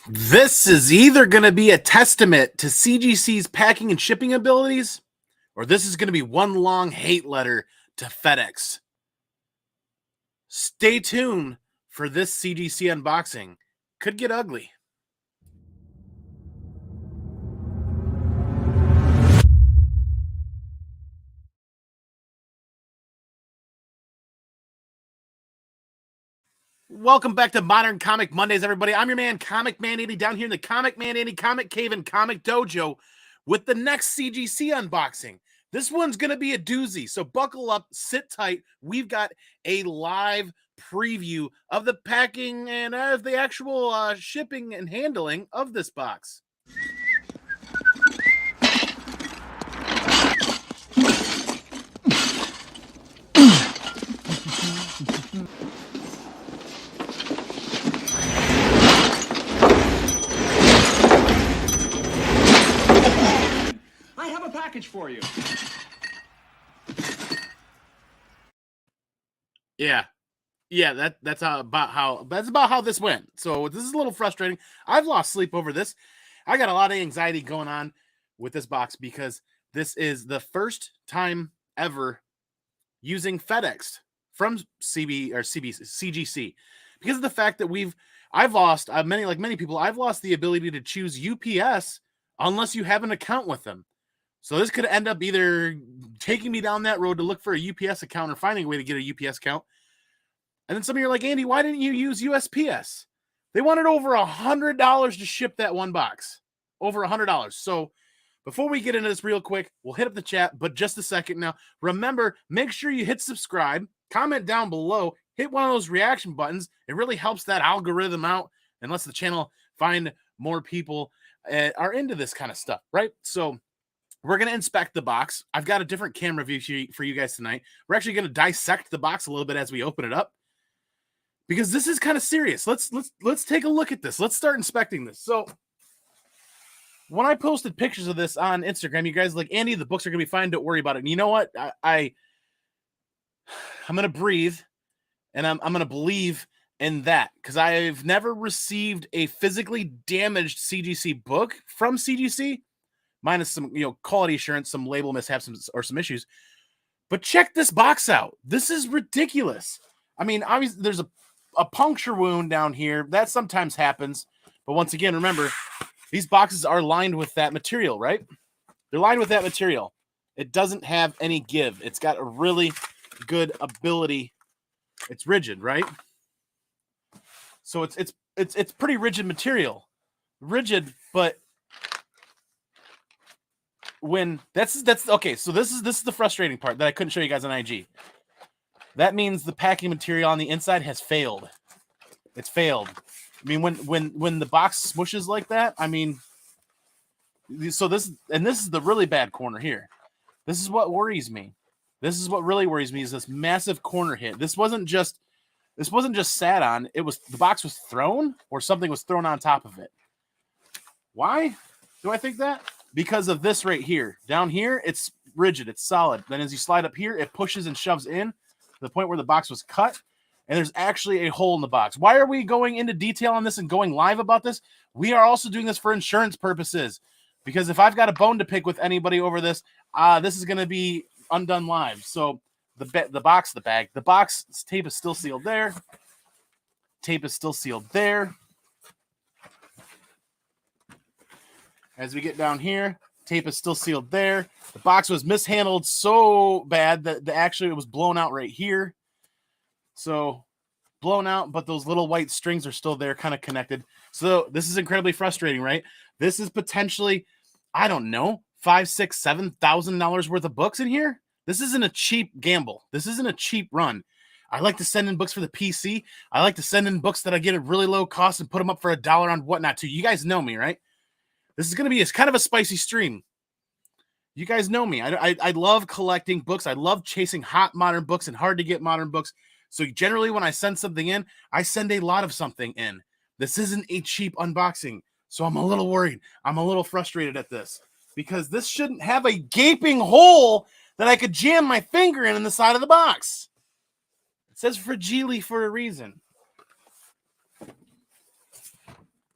This is either going to be a testament to CGC's packing and shipping abilities, or this is going to be one long hate letter to FedEx. Stay tuned for this CGC unboxing. Could get ugly. Welcome back to Modern Comic Mondaze, everybody. I'm your man, ComicManAndy, down here in the ComicManAndy Comic Cave and Comic Dojo with the next CGC unboxing. This one's going to be a doozy, so buckle up, sit tight. We've got a live preview of the packing and the actual shipping and handling of this box. For you. Yeah, that's about how this went. So this is a little frustrating. I've lost sleep over this. I got a lot of anxiety going on with this box because this is the first time ever using FedEx from CGC because of the fact that I've lost many people. I've lost the ability to choose UPS unless you have an account with them. So this could end up either taking me down that road to look for a UPS account or finding a way to get a UPS account. And then some of you are like, Andy, why didn't you use USPS? They wanted over $100 to ship that one box. Over $100. So before we get into this real quick, we'll hit up the chat, but just a second now. Remember, make sure you hit subscribe, comment down below, hit one of those reaction buttons. It really helps that algorithm out and lets the channel find more people are into this kind of stuff, right? So we're going to inspect the box. I've got a different camera view for you guys tonight. We're actually going to dissect the box a little bit as we open it up because this is kind of serious. Let's take a look at this. Let's start inspecting this. So when I posted pictures of this on Instagram, you guys were like, Andy, the books are going to be fine. Don't worry about it. And you know what? I'm going to breathe and I'm going to believe in that because I've never received a physically damaged CGC book from CGC. Minus some, quality assurance, some label mishaps, or some issues. But check this box out. This is ridiculous. I mean, obviously, there's a puncture wound down here. That sometimes happens. But once again, remember, these boxes are lined with that material, right? They're lined with that material. It doesn't have any give. It's got a really good ability. It's rigid, right? So it's pretty rigid material. Rigid, but when that's okay, so this is the frustrating part that I couldn't show you guys on IG. That means the packing material on the inside has failed. It's failed. I mean, when the box smooshes like that, I mean, so this is the really bad corner here. This is what worries me. This is what really worries me is this massive corner hit. This wasn't just sat on. It was the box was thrown or something was thrown on top of it. Why do I think that? Because of this right here. Down here, it's rigid. It's solid. Then as you slide up here, it pushes and shoves in to the point where the box was cut. And there's actually a hole in the box. Why are we going into detail on this and going live about this? We are also doing this for insurance purposes. Because if I've got a bone to pick with anybody over this, this is going to be undone live. So the box tape is still sealed there. Tape is still sealed there. As we get down here, tape is still sealed there. The box was mishandled so bad that actually it was blown out right here. So blown out, but those little white strings are still there, kind of connected. So this is incredibly frustrating, right? This is potentially, I don't know, $5,000, $6,000, $7,000 worth of books in here. This isn't a cheap gamble. This isn't a cheap run. I like to send in books for the PC. I like to send in books that I get at really low cost and put them up for $1 on whatnot too. You guys know me, right? This is going to be kind of a spicy stream. You guys know me. I love collecting books. I love chasing hot modern books and hard to get modern books. So generally when I send something in, I send a lot of something in. This isn't a cheap unboxing. So I'm a little worried. I'm a little frustrated at this because this shouldn't have a gaping hole that I could jam my finger in the side of the box. It says fragile for a reason.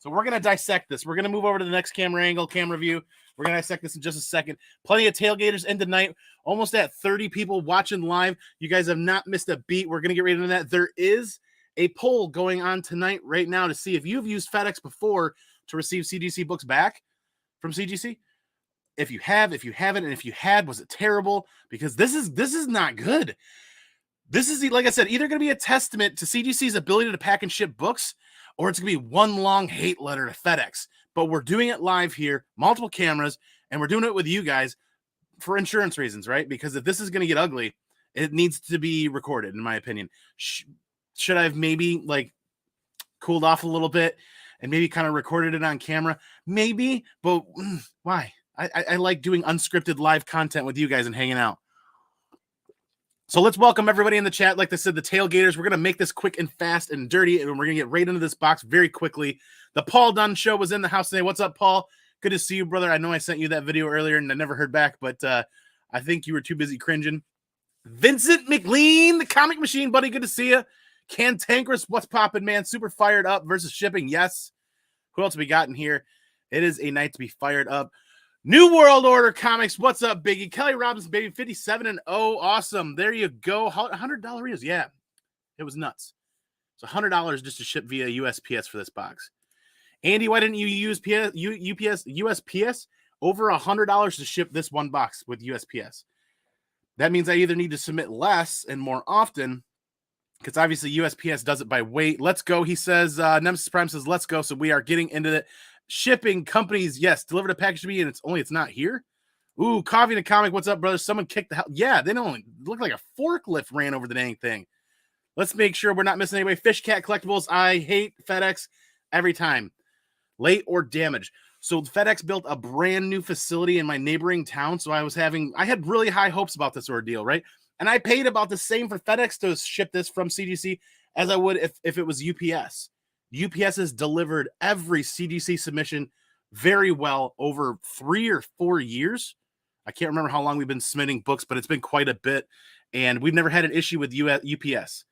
So we're going to dissect this. We're going to move over to the next camera angle, camera view. We're going to dissect this in just a second. Plenty of tailgaters in tonight. Almost at 30 people watching live. You guys have not missed a beat. We're going to get right into that. There is a poll going on tonight right now to see if you've used FedEx before to receive CGC books back from CGC. If you have, if you haven't, and if you had, was it terrible? Because this is not good. This is, like I said, either going to be a testament to CGC's ability to pack and ship books, or it's going to be one long hate letter to FedEx. But we're doing it live here, multiple cameras, and we're doing it with you guys for insurance reasons, right? Because if this is going to get ugly, it needs to be recorded, in my opinion. Should I have maybe like cooled off a little bit and maybe kind of recorded it on camera? Maybe, but why? I like doing unscripted live content with you guys and hanging out. So let's welcome everybody in the chat. Like I said, the tailgaters. We're going to make this quick and fast and dirty, and we're going to get right into this box very quickly. The Paul Dunn Show was in the house today. What's up, Paul? Good to see you, brother. I know I sent you that video earlier, and I never heard back, but I think you were too busy cringing. Vincent McLean, the comic machine, buddy. Good to see you. Cantankerous, what's popping, man? Super fired up versus shipping. Yes. Who else have we got in here? It is a night to be fired up. New World Order Comics. What's up, Biggie? Kelly Robinson, baby, 57-0. Awesome. There you go. $100 reels. Yeah, it was nuts. It's $100 just to ship via USPS for this box. Andy, why didn't you use USPS? Over $100 to ship this one box with USPS. That means I either need to submit less and more often, because obviously USPS does it by weight. Let's go, he says. Nemesis Prime says, let's go. So we are getting into it. Shipping companies, yes, delivered a package to me, and it's not here. Ooh, Coffee and a Comic, what's up, brother? Someone kicked the hell. Yeah, they don't look like a forklift ran over the dang thing. Let's make sure we're not missing anybody. Fish Cat Collectibles, I hate FedEx every time. Late or damaged. So FedEx built a brand new facility in my neighboring town, so I had really high hopes about this ordeal, right? And I paid about the same for FedEx to ship this from CGC as I would if it was UPS. UPS has delivered every CGC submission very well over 3 or 4 years. I can't remember how long we've been submitting books, but it's been quite a bit. And we've never had an issue with UPS.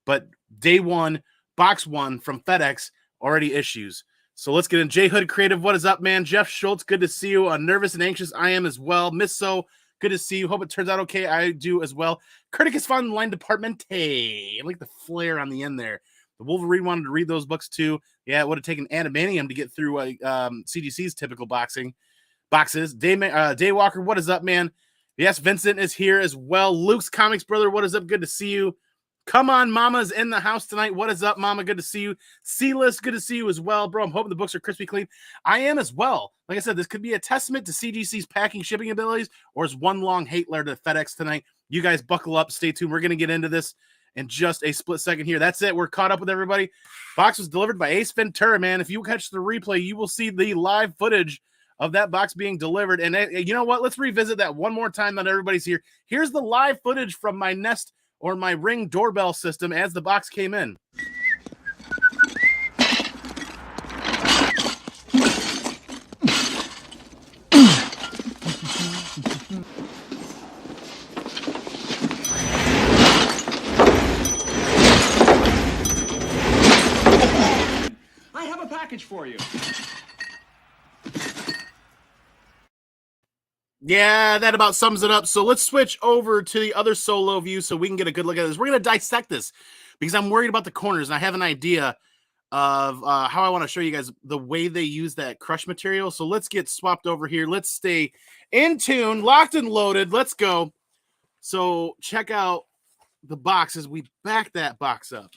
But day one, box one from FedEx, already issues. So let's get in. J Hood Creative, what is up, man? Jeff Schultz, good to see you. Nervous and anxious, I am as well. Miss So, good to see you. Hope it turns out okay. I do as well. Curticus Fun Line Department. Hey, I like the flare on the end there. The Wolverine wanted to read those books too. Yeah, it would have taken Adamantium to get through CGC's typical boxes. Daywalker, what is up, man? Yes, Vincent is here as well. Luke's Comics brother, what is up? Good to see you. Come on, Mama's in the house tonight. What is up, Mama? Good to see you. C-List, good to see you as well, bro. I'm hoping the books are crispy clean. I am as well. Like I said, this could be a testament to CGC's packing shipping abilities, or it's one long hate letter to FedEx tonight. You guys buckle up. Stay tuned. We're going to get into this in just a split second here. That's it. We're caught up with everybody. Box was delivered by Ace Ventura, man. If you catch the replay, you will see the live footage of that box being delivered. And you know what? Let's revisit that one more time that everybody's here. Here's the live footage from my Nest or my Ring doorbell system as the box came in. For you. Yeah, that about sums it up. So let's switch over to the other solo view so we can get a good look at this. We're going to dissect this because I'm worried about the corners, and I have an idea of how I want to show you guys the way they use that crush material. So let's get swapped over here. Let's stay in tune, locked and loaded. Let's go. So check out the box as we back that box up.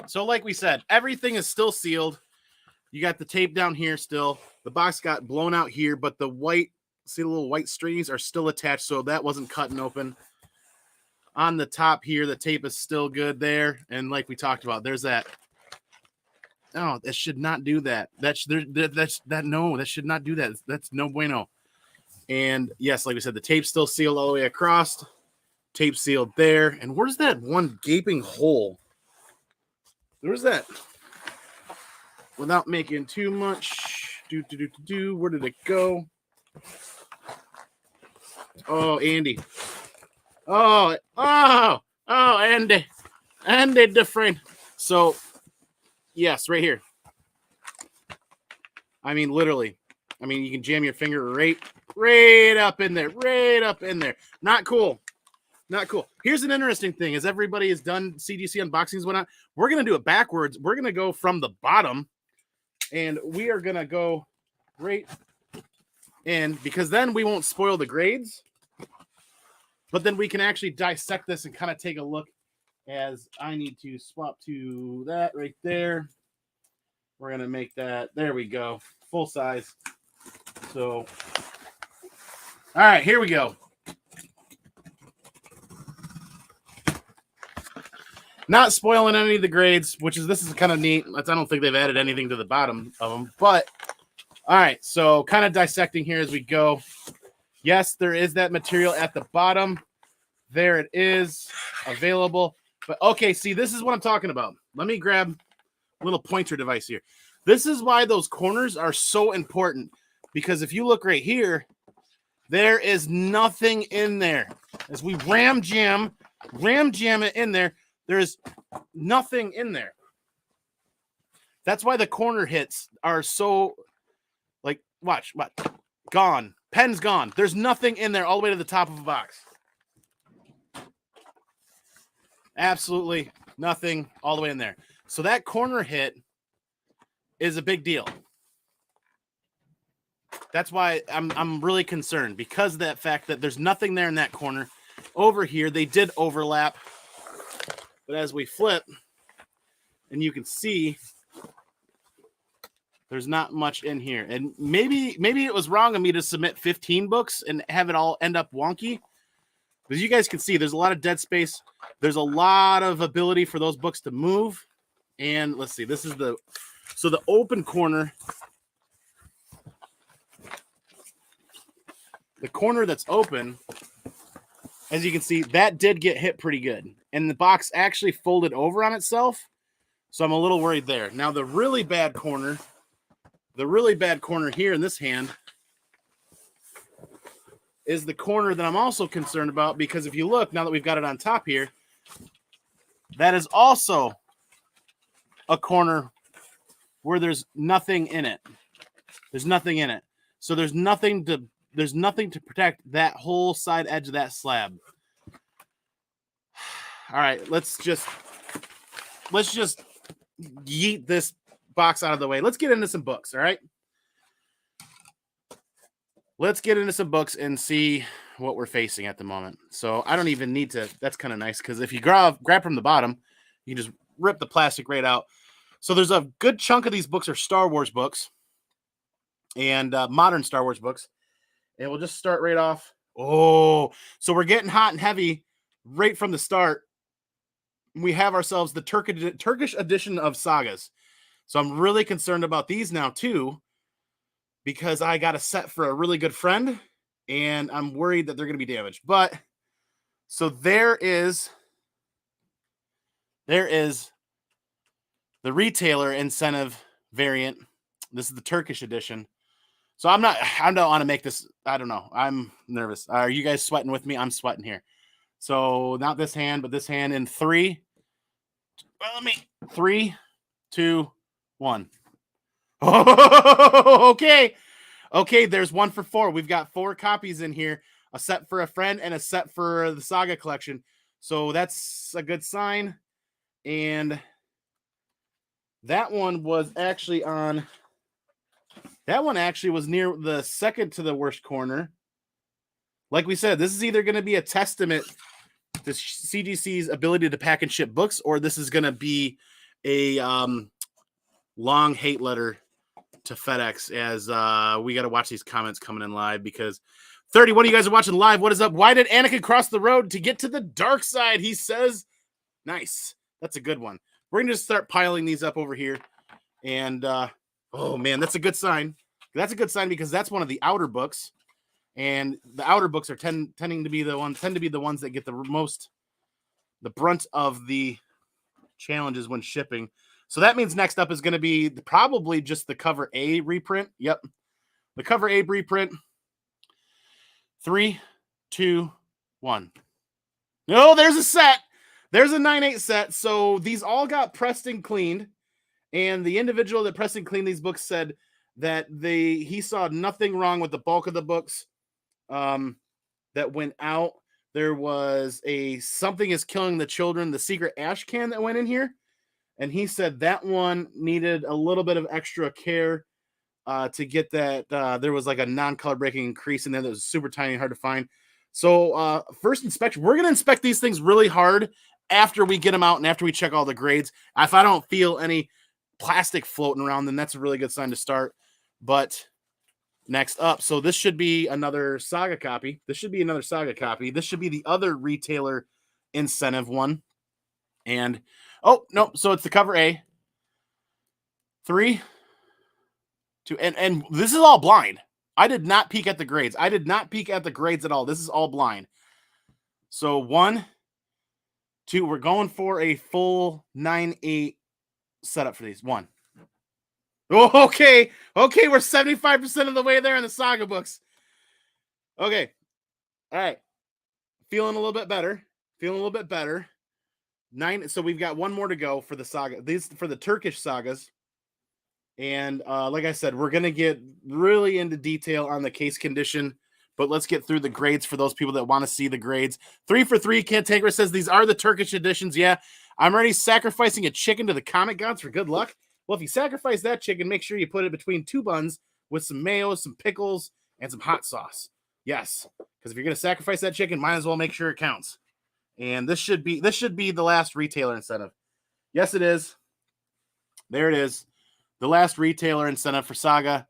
So like we said, everything is still sealed. You got the tape down here still. The box got blown out here, but the white, see the little white strings are still attached, so that wasn't cutting open. On the top here, the tape is still good there. And like we talked about, there's that. Oh, that should not do that. No, that should not do that. That's no bueno. And yes, like we said, the tape's still sealed all the way across. Tape sealed there. And where's that one gaping hole? Where's that? Without making too much. Where did it go? Oh, Andy. Oh, Andy. Andy different. So, yes, right here. I mean, literally. I mean, you can jam your finger right up in there, right up in there. Not cool. Not cool. Here's an interesting thing. As everybody has done CGC unboxings, whatnot, we're going to do it backwards. We're going to go from the bottom, and we are going to go right in, because then we won't spoil the grades, but then we can actually dissect this and kind of take a look. As I need to swap to that right there. We're going to make that, there we go, full size. So, all right, here we go. Not spoiling any of the grades, this is kind of neat. I don't think they've added anything to the bottom of them, but all right, so kind of dissecting here as we go. Yes, there is that material at the bottom. There it is, available. But okay, see, this is what I'm talking about. Let me grab a little pointer device here. This is why those corners are so important, because if you look right here, there is nothing in there. As we ram jam it in there, there's nothing in there. That's why the corner hits are so, like, watch, gone. Pen's gone. There's nothing in there all the way to the top of the box. Absolutely nothing all the way in there. So that corner hit is a big deal. That's why I'm really concerned, because of that fact that there's nothing there in that corner. Over here, they did overlap. But as we flip, and you can see, there's not much in here. And maybe it was wrong of me to submit 15 books and have it all end up wonky. As you guys can see, there's a lot of dead space. There's a lot of ability for those books to move. And let's see, this is the open corner. The corner that's open, as you can see, that did get hit pretty good. And the box actually folded over on itself. So I'm a little worried there. Now the really bad corner here in this hand is the corner that I'm also concerned about, because if you look, now that we've got it on top here, that is also a corner where there's nothing in it. There's nothing in it. So there's nothing to protect that whole side edge of that slab. All right, let's just yeet this box out of the way. Let's get into some books, all right? Let's get into some books and see what we're facing at the moment. So I don't even need to, that's kind of nice, because if you grab from the bottom, you can just rip the plastic right out. So there's a good chunk of these books are Star Wars books and modern Star Wars books. And we'll just start right off. Oh, so we're getting hot and heavy right from the start. We have ourselves the Turkish edition of sagas. So I'm really concerned about these now too, because I got a set for a really good friend and I'm worried that they're going to be damaged. But so there is the retailer incentive variant. This is the Turkish edition. So I don't want to make this, I don't know. I'm nervous. Are you guys sweating with me? I'm sweating here. So not this hand, but this hand in 3. Well, 3, 2, 1. Oh, okay. Okay, there's 1 for 4. We've got 4 copies in here. A set for a friend and a set for the Saga collection. So that's a good sign. And that one was actually on... That one actually was near the second to the worst corner. Like we said, this is either going to be a testament to CGC's ability to pack and ship books, or this is going to be a long hate letter to FedEx, as we got to watch these comments coming in live, because 30, one of you guys are watching live. What is up? Why did Anakin cross the road to get to the dark side? He says, nice. That's a good one. We're going to just start piling these up over here. And, oh man, that's a good sign. That's a good sign, because that's one of the outer books. And the outer books are tend to be the ones that get the brunt of the challenges when shipping. So that means next up is going to be probably just the cover A reprint. Yep. The cover A reprint. 3, 2, 1. No, there's a set. There's a 9/8 set. So these all got pressed and cleaned. And the individual that pressed and cleaned these books said that he saw nothing wrong with the bulk of the books that went out. There was a Something is Killing the Children, the secret ash can that went in here. And he said that one needed a little bit of extra care to get that. There was like a non-color breaking crease in there that was super tiny and hard to find. So first inspection, we're going to inspect these things really hard after we get them out and after we check all the grades. If I don't feel any plastic floating around, then that's a really good sign to start. But next up, so this should be another Saga copy. This should be the other retailer incentive one. And oh no, so it's the cover A. 3, 2, and this is all blind. I did not peek at the grades. At all. This is all blind. So 1, 2, we're going for a full 9/8 setup for these. 1. Oh, okay, we're 75% of the way there in the Saga books. Okay, all right, feeling a little bit better. 9. So we've got one more to go for the Saga. These for the Turkish sagas. And like I said, we're going to get really into detail on the case condition, but let's get through the grades for those people that want to see the grades. 3 for 3, Cantankerous says, these are the Turkish editions. Yeah, I'm already sacrificing a chicken to the comic gods for good luck. Well, if you sacrifice that chicken, make sure you put it between 2 buns with some mayo, some pickles, and some hot sauce. Yes, because if you're going to sacrifice that chicken, might as well make sure it counts. And this should be the last retailer incentive. Yes, it is. There it is. The last retailer incentive for Saga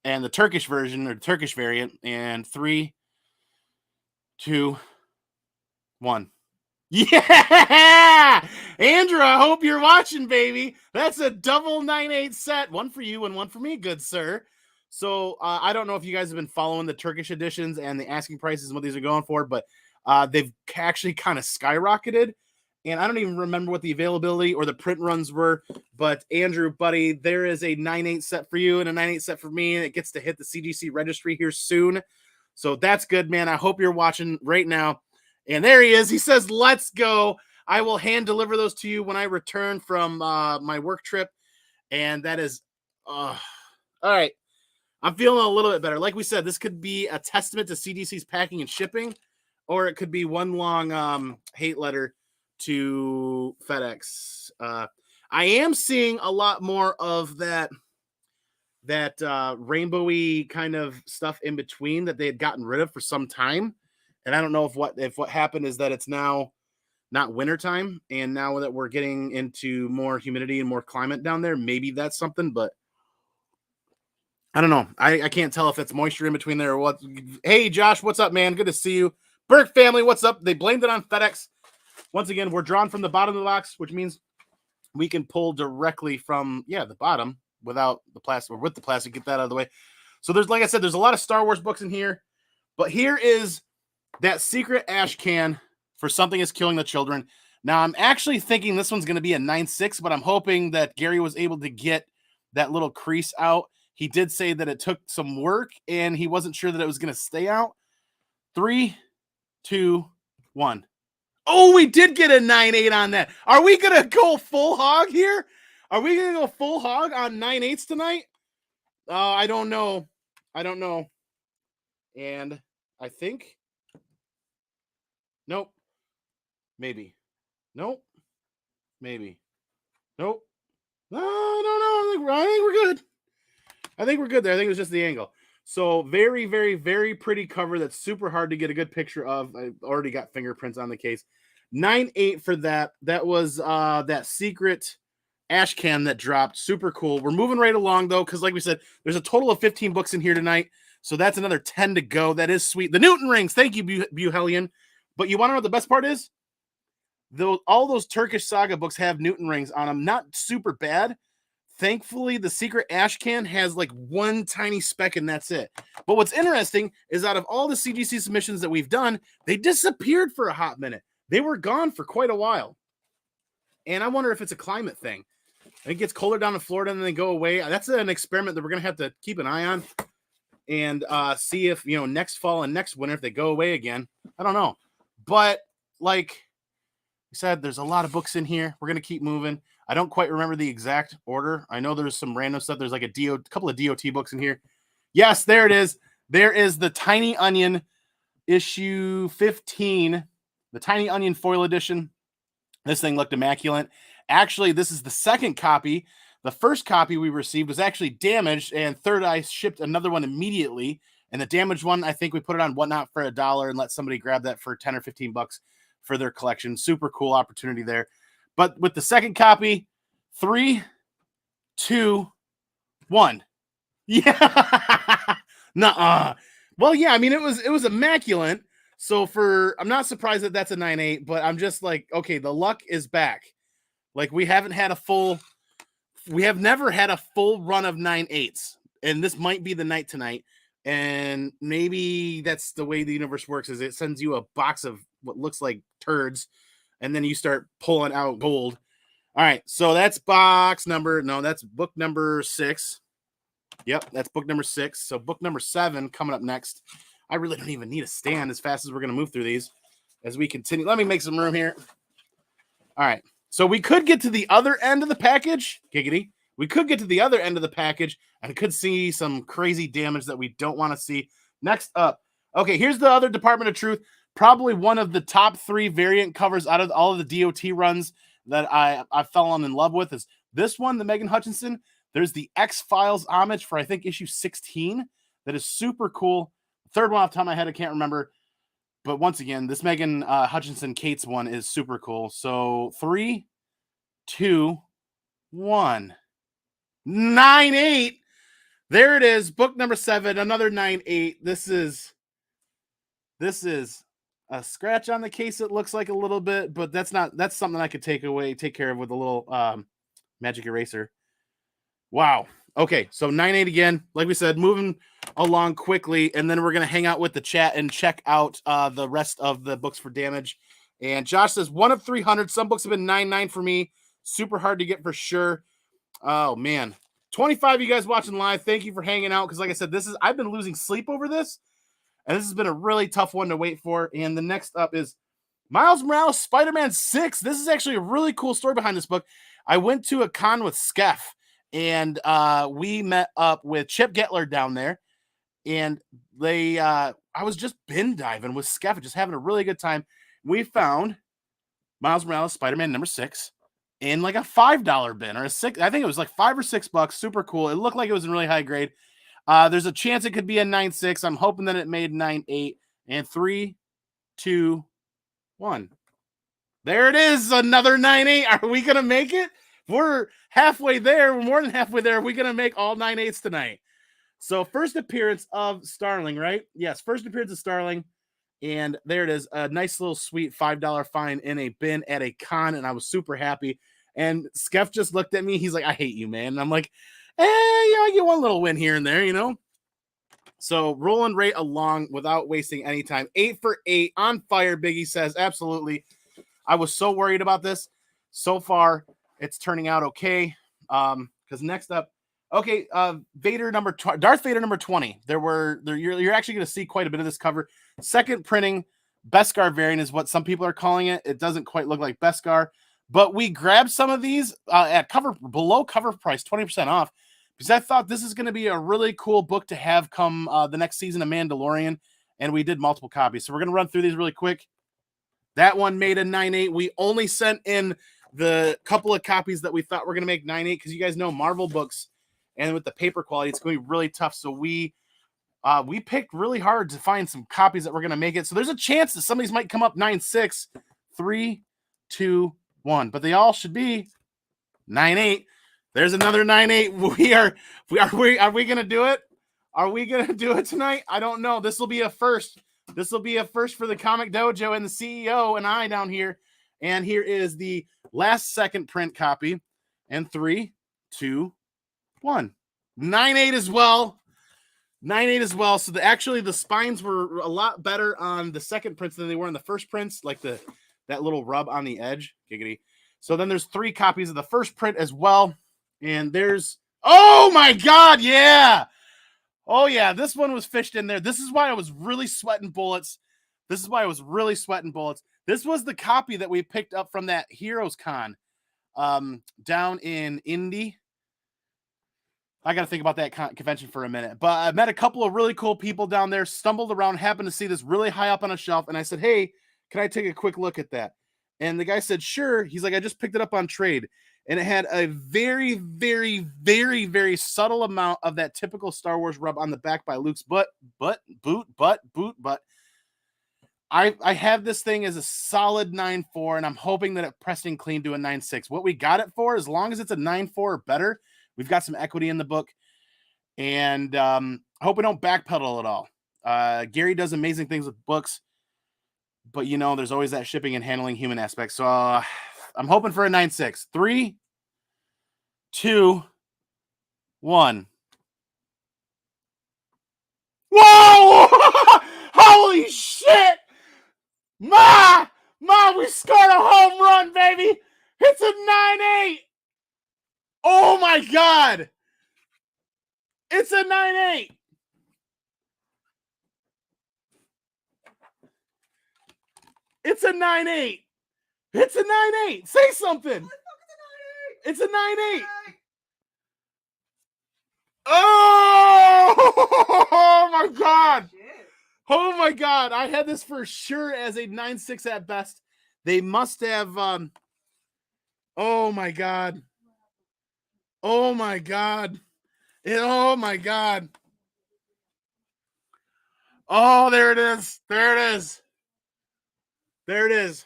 and the Turkish version or the Turkish variant. And 3, 2, 1. Yeah, Andrew, I hope you're watching, baby. That's a double 9/8 set. One for you and one for me, good sir. So I don't know if you guys have been following the Turkish editions and the asking prices and what these are going for, but they've actually kind of skyrocketed. And I don't even remember what the availability or the print runs were. But Andrew, buddy, there is a 9/8 set for you and a 9/8 set for me. And it gets to hit the CGC registry here soon. So that's good, man. I hope you're watching right now. And there he is. He says, let's go. I will hand deliver those to you when I return from my work trip. And that is, all right. I'm feeling a little bit better. Like we said, this could be a testament to CGC's packing and shipping, or it could be one long hate letter to FedEx. I am seeing a lot more of that rainbowy kind of stuff in between that they had gotten rid of for some time. And I don't know if what happened is that it's now not wintertime, and now that we're getting into more humidity and more climate down there, maybe that's something, but I don't know. I can't tell if it's moisture in between there or what. Hey, Josh, what's up, man? Good to see you. Burke family, what's up? They blamed it on FedEx. Once again, we're drawn from the bottom of the box, which means we can pull directly from, the bottom without the plastic or with the plastic. Get that out of the way. So there's, like I said, there's a lot of Star Wars books in here, but here is that secret ash can for Something is Killing the Children. Now, I'm actually thinking this one's going to be a 9/6, but I'm hoping that Gary was able to get that little crease out. He did say that it took some work, and he wasn't sure that it was going to stay out. 3, 2, 1. Oh, we did get a 9/8 on that. Are we going to go full hog here? Are we going to go full hog on 9/8 tonight? I don't know. And I think... Nope. Maybe. Nope. Maybe. Nope. No. I think we're good. I think we're good there. I think it was just the angle. So very, very, very pretty cover that's super hard to get a good picture of. I already got fingerprints on the case. 9/8 for that. That was that secret ash can that dropped. Super cool. We're moving right along, though, because like we said, there's a total of 15 books in here tonight. So that's another 10 to go. That is sweet. The Newton rings. Thank you, Buhelian. But you want to know what the best part is? All those Turkish saga books have Newton rings on them. Not super bad. Thankfully, the secret ash can has like one tiny speck, and that's it. But what's interesting is out of all the CGC submissions that we've done, they disappeared for a hot minute. They were gone for quite a while. And I wonder if it's a climate thing. I think it gets colder down in Florida and then they go away. That's an experiment that we're going to have to keep an eye on and see if, next fall and next winter, if they go away again. I don't know. But like we said, there's a lot of books in here. We're going to keep moving. I don't quite remember the exact order. I know there's some random stuff. There's like a couple of DOT books in here. Yes, there it is. There is the Tiny Onion issue 15, the Tiny Onion foil edition. This thing looked immaculate. Actually, this is the second copy. The first copy we received was actually damaged, and Third Eye shipped another one immediately. And the damaged one, I think we put it on Whatnot for $1 and let somebody grab that for 10 or 15 bucks for their collection. Super cool opportunity there. But with the second copy, 3, 2, 1. Yeah. Nuh-uh. Well, yeah, I mean, it was immaculate. So I'm not surprised that that's a 9.8, but I'm just like, okay, the luck is back. Like we have never had a full run of 9.8s, and this might be the night tonight. And maybe that's the way the universe works, is it sends you a box of what looks like turds, and then you start pulling out gold. All right, so that's that's book number 6. Yep, that's book number 6. So book number 7 coming up next. I really don't even need a stand as fast as we're going to move through these as we continue. Let me make some room here. All right, so we could get to the other end of the package. Giggity. We could get to the other end of the package and could see some crazy damage that we don't want to see. Next up. Okay, here's the other Department of Truth. Probably one of the top 3 variant covers out of all of the DOT runs that I fell in love with is this one, the Megan Hutchinson. There's the X-Files homage for, I think, issue 16. That is super cool. Third one off the top of my head, I can't remember. But once again, this Megan Hutchinson Kate's one is super cool. So 3, 2, 1. 9.8. There it is. Book number 7, another 9.8. This is a scratch on the case. It looks like a little bit, but that's something I could take care of with a little magic eraser. Wow. Okay, so 9.8 again. Like we said, moving along quickly, and then we're gonna hang out with the chat and check out the rest of the books for damage. And Josh says 1 of 300. Some books have been 9.9 for me. Super hard to get for sure. Oh man, 25 of you guys watching live. Thank you for hanging out, because like I said, I've been losing sleep over this, and this has been a really tough one to wait for. And the next up is Miles Morales Spider-Man 6. This is actually a really cool story behind this book. I went to a con with Skeff, and we met up with Chip Getler down there, and I was just bin diving with Skeff, just having a really good time. We found Miles Morales Spider-Man number 6 in like a $5 bin or a 6. I think it was like $5 or $6. Super cool. It looked like it was in really high grade. There's a chance it could be a 9.6. I'm hoping that it made 9.8. And 3, 2, 1. There it is. Another 9.8. Are we gonna make it? We're halfway there. We're more than halfway there. Are we gonna make all 9.8s tonight? So first appearance of Starling, right? Yes, first appearance of Starling. And there it is, a nice little sweet $5 fine in a bin at a con, and I was super happy. And Skeff just looked at me. He's like, I hate you, man. And I'm like, I get one little win here and there, So rolling right along without wasting any time. 8 for 8 on fire, Biggie says. Absolutely. I was so worried about this. So far, it's turning out okay. Because next up, okay, Darth Vader number 20. You're actually going to see quite a bit of this cover. Second printing, Beskar variant is what some people are calling it. It doesn't quite look like Beskar, but we grabbed some of these at below cover price, 20% off, because I thought this is going to be a really cool book to have come the next season of Mandalorian, and we did multiple copies. So we're going to run through these really quick. That one made a 9.8. We only sent in the couple of copies that we thought were going to make 9.8, because you guys know Marvel books, and with the paper quality, it's going to be really tough. So we picked really hard to find some copies that were going to make it. So there's a chance that some of these might come up 9.6. 3, 2, 1. But they all should be 9.8. There's another 9.8. Are we going to do it? Are we going to do it tonight? I don't know. This will be a first. This will be a first for the Comic Dojo and the CEO and I down here. And here is the last second print copy. And 3, 2, 1. 9.8 as well. 9.8 as well. So the spines were a lot better on the second prints than they were in the first prints, like that little rub on the edge. Giggity. So then there's 3 copies of the first print as well. And there's, oh my God, yeah. Oh yeah, this one was fished in there. This is why I was really sweating bullets. This was the copy that we picked up from that Heroes Con. down in Indy. I got to think about that convention for a minute. But I met a couple of really cool people down there, stumbled around, happened to see this really high up on a shelf. And I said, hey, can I take a quick look at that? And the guy said, sure. He's like, I just picked it up on trade. And it had a very, very, very, very subtle amount of that typical Star Wars rub on the back by Luke's boot. I have this thing as a solid 9.4, and I'm hoping that it pressed and clean to a 9.6. What we got it for, as long as it's a 9.4 or better, we've got some equity in the book, and I hope we don't backpedal at all. Gary does amazing things with books, but you know, there's always that shipping and handling human aspect. So I'm hoping for a 9.6. 3, 2, 1. Whoa! Holy shit! Ma, we scored a home run, baby! It's a 9.8! Oh my God! It's a 9.8! It's a 9.8! It's a 9.8! Say something! It's a 9.8! Oh my God! Oh my God! I had this for sure as a 9.6 at best. They must have. Oh my God! Oh my God! Oh my God! Oh, there it is! There it is! There it is!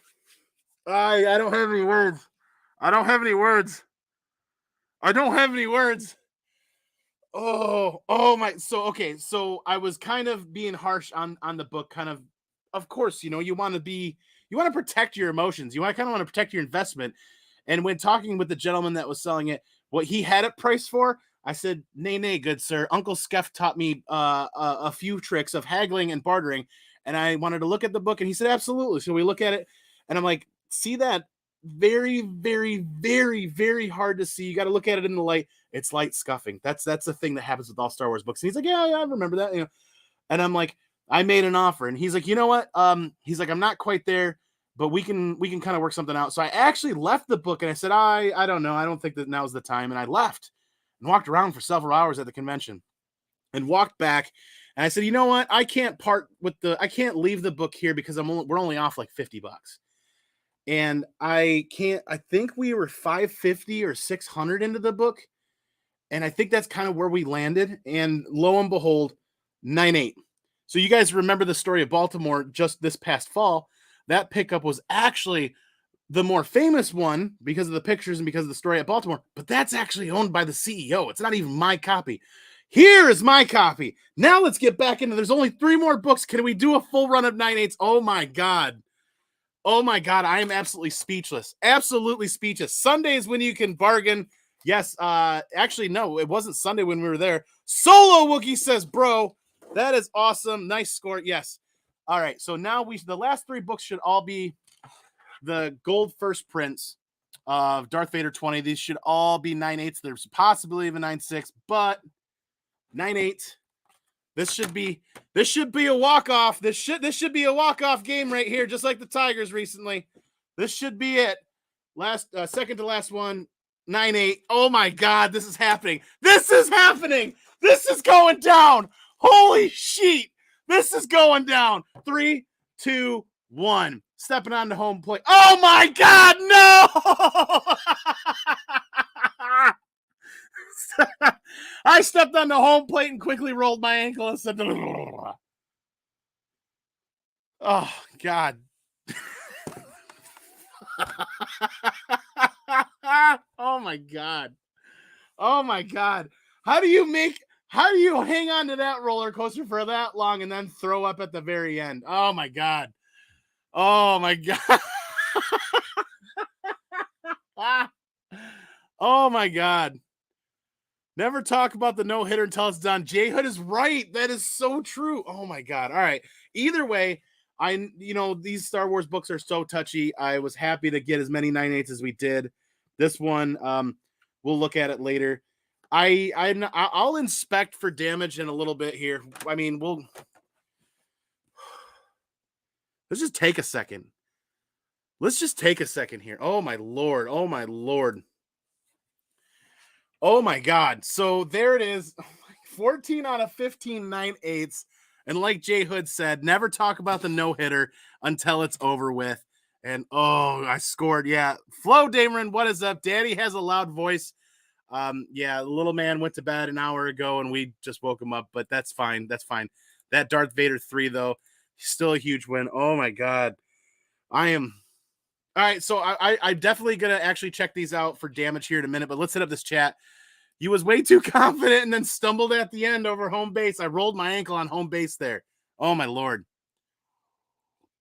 I don't have any words. I don't have any words. I don't have any words. Oh my. So, okay. So I was kind of being harsh on the book, of course, you know, you want to protect your emotions. You kind of want to protect your investment. And when talking with the gentleman that was selling it, what he had it priced for, I said, nay, good sir. Uncle Skeff taught me a few tricks of haggling and bartering. And I wanted to look at the book, and he said, absolutely. So we look at it, and I'm like, see that? Very, very, very, very hard to see. You got to look at it in the light. It's light scuffing. That's the thing that happens with all Star Wars books. And he's like, yeah, I remember that. You know, and I'm like, I made an offer, and he's like, you know what? He's like, I'm not quite there, but we can kind of work something out. So I actually left the book, and I said, I don't know. I don't think that now's the time. And I left and walked around for several hours at the convention and walked back. And I said, you know what? I can't leave the book here because we're only off like $50. And I think we were 550 or 600 into the book. And I think that's kind of where we landed. And lo and behold, 9.8. So you guys remember the story of Baltimore just this past fall. That pickup was actually the more famous one because of the pictures and because of the story at Baltimore. But that's actually owned by the CEO. It's not even my copy. Here is my copy. Now let's get back into, there's only 3 more books. Can we do a full run of 9.8s? Oh my God. Oh my God, I am absolutely speechless. Absolutely speechless. Sundays when you can bargain. Yes, actually, no, it wasn't Sunday when we were there. Solo Wookie says, bro, that is awesome. Nice score. Yes. All right, so now the last 3 books should all be the gold first prints of Darth Vader 20. These should all be 9.8s. There's a possibility of a 9.6, but 9.8. This should be a walk-off. This should be a walk-off game right here, just like the Tigers recently. This should be it. Second to last one, 9.8. Oh my God, this is happening. This is happening. This is going down. Holy shit. This is going down. 3, 2, 1. Stepping on the home plate. Oh my God, no! I stepped on the home plate and quickly rolled my ankle and said, oh, God. Oh, my God. Oh, my God. How do you hang on to that roller coaster for that long and then throw up at the very end? Oh, my God. Oh, my God. Oh, my God. Never talk about the no-hitter until it's done. J Hood is right. That is so true. Oh my God. All right. Either way, these Star Wars books are so touchy. I was happy to get as many 9.8s as we did. This one, we'll look at it later. I'll inspect for damage in a little bit here. I mean, let's just take a second. Let's just take a second here. Oh my lord. Oh my lord. Oh my god. So there it is. 14 out of 15 9/8. And like Jay Hood said, never talk about the no-hitter until it's over with. And oh, I scored. Yeah. Flo Dameron, what is up? Daddy has a loud voice. Yeah, the little man went to bed an hour ago and we just woke him up, but that's fine. That's fine. That Darth Vader 3, though, still a huge win. Oh my god. I am all right. So I'm definitely gonna actually check these out for damage here in a minute, but let's hit up this chat. You was way too confident and then stumbled at the end over home base. I rolled my ankle on home base there. Oh my lord.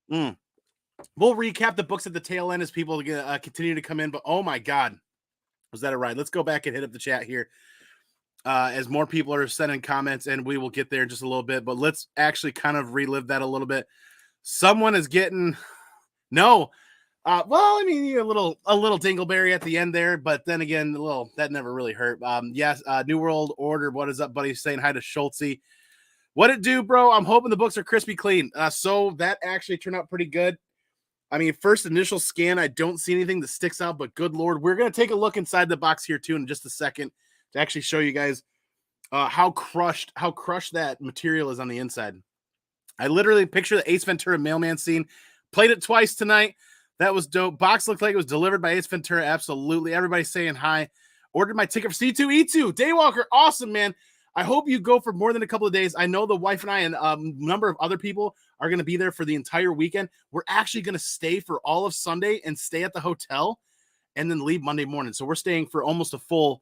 We'll recap the books at the tail end as people continue to come in, but oh my god. Was that a ride? Let's go back and hit up the chat here as more people are sending comments, and we will get there in just a little bit. But let's actually kind of relive that a little bit. Someone is getting no. Well, I mean, a little dingleberry at the end there, but then again, a little that never really hurt. Yes, New World Order. What is up, buddy? Saying hi to Schultze. What it do, bro? I'm hoping the books are crispy clean. So that actually turned out pretty good. I mean, first initial scan, I don't see anything that sticks out, but good Lord, we're going to take a look inside the box here too in just a second to actually show you guys how crushed that material is on the inside. I literally picture the Ace Ventura mailman scene. Played it twice tonight. That was dope. Box looked like it was delivered by Ace Ventura. Absolutely. Everybody saying hi. Ordered my ticket for C2E2. Daywalker, awesome, man. I hope you go for more than a couple of days. I know the wife and I and a number of other people are going to be there for the entire weekend. We're actually going to stay for all of Sunday and stay at the hotel and then leave Monday morning. So we're staying for almost a full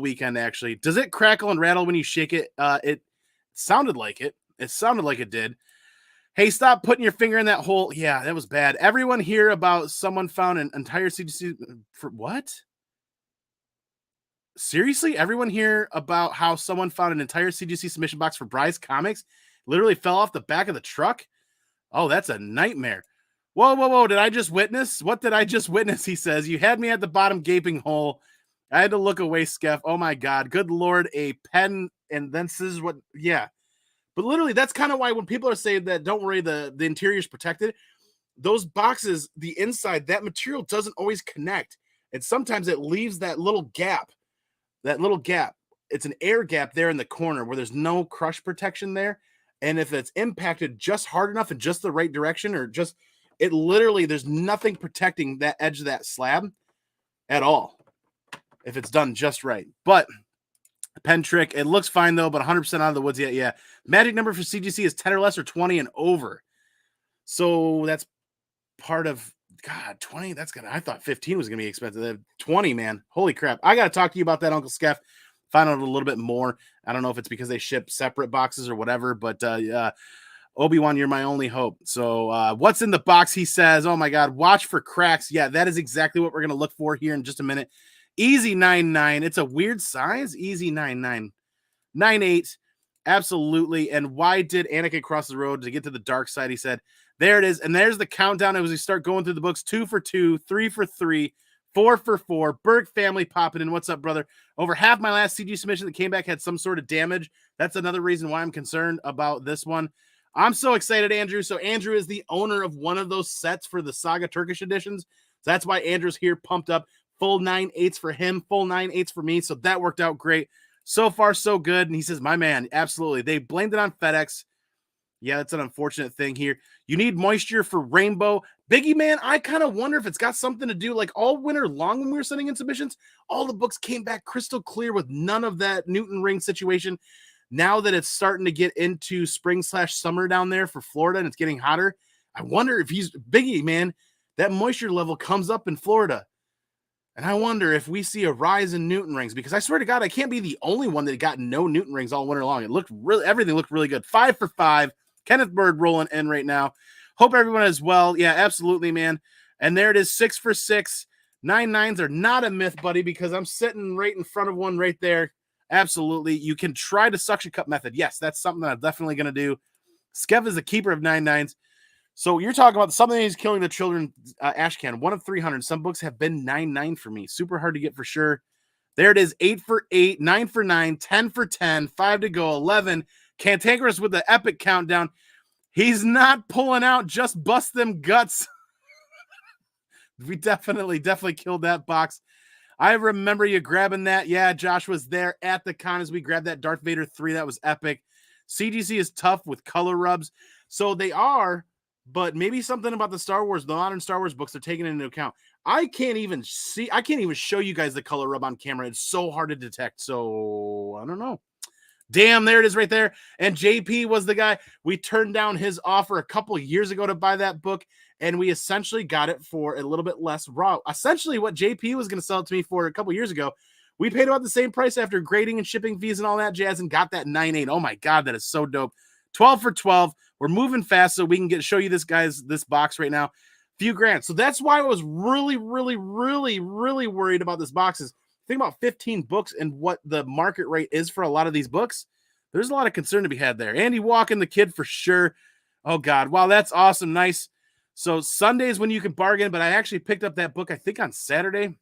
weekend, actually. Does it crackle and rattle when you shake it? It sounded like it. It sounded like it did. Hey, stop putting your finger in that hole. Yeah, that was bad. Everyone hear about someone found an entire CGC for what? Seriously, everyone hear about how someone found an entire CGC submission box for Bryce Comics? Literally fell off the back of the truck? Oh, that's a nightmare. Whoa. Did I just witness? What did I just witness? He says, you had me at the bottom gaping hole. I had to look away, Skeff. Oh my God. Good Lord, a pen. And then this is what, yeah. But literally, that's kind of why when people are saying that, don't worry, the interior is protected. Those boxes, the inside, that material doesn't always connect. And sometimes it leaves that little gap. It's an air gap there in the corner where there's no crush protection there. And if it's impacted just hard enough in just the right direction, or just it literally, there's nothing protecting that edge of that slab at all if it's done just right. But pen trick, it looks fine though, but 100% out of the woods yet. Yeah. Magic number for CGC is 10 or less or 20 and over. So that's part of God, 20. That's gonna. I thought 15 was gonna be expensive. 20, man. Holy crap. I gotta talk to you about that, Uncle Skeff. Find out a little bit more. I don't know if it's because they ship separate boxes or whatever, but Obi-Wan, you're my only hope. So what's in the box? He says, oh my God, watch for cracks. Yeah, that is exactly what we're gonna look for here in just a minute. Easy 9.9. It's a weird size. Easy 9.9. 9.8. Absolutely. And why did Anakin cross the road to get to the dark side? He said, there it is. And there's the countdown as we start going through the books. 2 for 2, 3 for 3, 4 for 4. Berg family popping in. What's up, brother? Over half my last CG submission that came back had some sort of damage. That's another reason why I'm concerned about this one. I'm so excited, Andrew. So Andrew is the owner of one of those sets for the Saga Turkish editions. So that's why Andrew's here pumped up. Full 9.8s for him, full 9.8s for me. So that worked out great. So far, so good. And he says, my man, absolutely. They blamed it on FedEx. Yeah, that's an unfortunate thing here. You need moisture for Rainbow. Biggie, man, I kind of wonder if it's got something to do, like all winter long when we were sending in submissions, all the books came back crystal clear with none of that Newton ring situation. Now that it's starting to get into spring/summer down there for Florida and it's getting hotter, I wonder if Biggie, man, that moisture level comes up in Florida. And I wonder if we see a rise in Newton rings, because I swear to God, I can't be the only one that got no Newton rings all winter long. Everything looked really good. 5 for 5. Kenneth Bird rolling in right now. Hope everyone is well. Yeah, absolutely, man. And there it is, 6 for 6. 9.9s are not a myth, buddy, because I'm sitting right in front of one right there. Absolutely. You can try the suction cup method. Yes, that's something that I'm definitely going to do. Skev is the keeper of 9.9s. So you're talking about something he's killing the children, ash can. 1 of 300. Some books have been 9.9 for me. Super hard to get for sure. There it is, 8 for 8, 9 for 9, 10 for 10, 5 to go, 11. Cantankerous with the epic countdown. He's not pulling out, just bust them guts. We definitely killed that box. I remember you grabbing that. Yeah, Josh was there at the con as we grabbed that Darth Vader 3. That was epic. CGC is tough with color rubs. So they are, but maybe something about the modern Star Wars books are taking into account. I can't even show you guys the color rub on camera. It's so hard to detect. So I don't know. Damn, there it is right there. And JP was the guy. We turned down his offer a couple of years ago to buy that book, and we essentially got it for a little bit less raw. Essentially, what JP was going to sell it to me for a couple of years ago, we paid about the same price after grading and shipping fees and all that jazz and got that 9.8. Oh my God, that is so dope. 12 for 12. We're moving fast so we can show you this box right now. Few grand. So that's why I was really worried about this box. Is think about 15 books and what the market rate is for a lot of these books. There's a lot of concern to be had there. Andy walking the kid for sure. Oh God. Wow. That's awesome. Nice. So Sundays when you can bargain, but I actually picked up that book, I think on Saturday,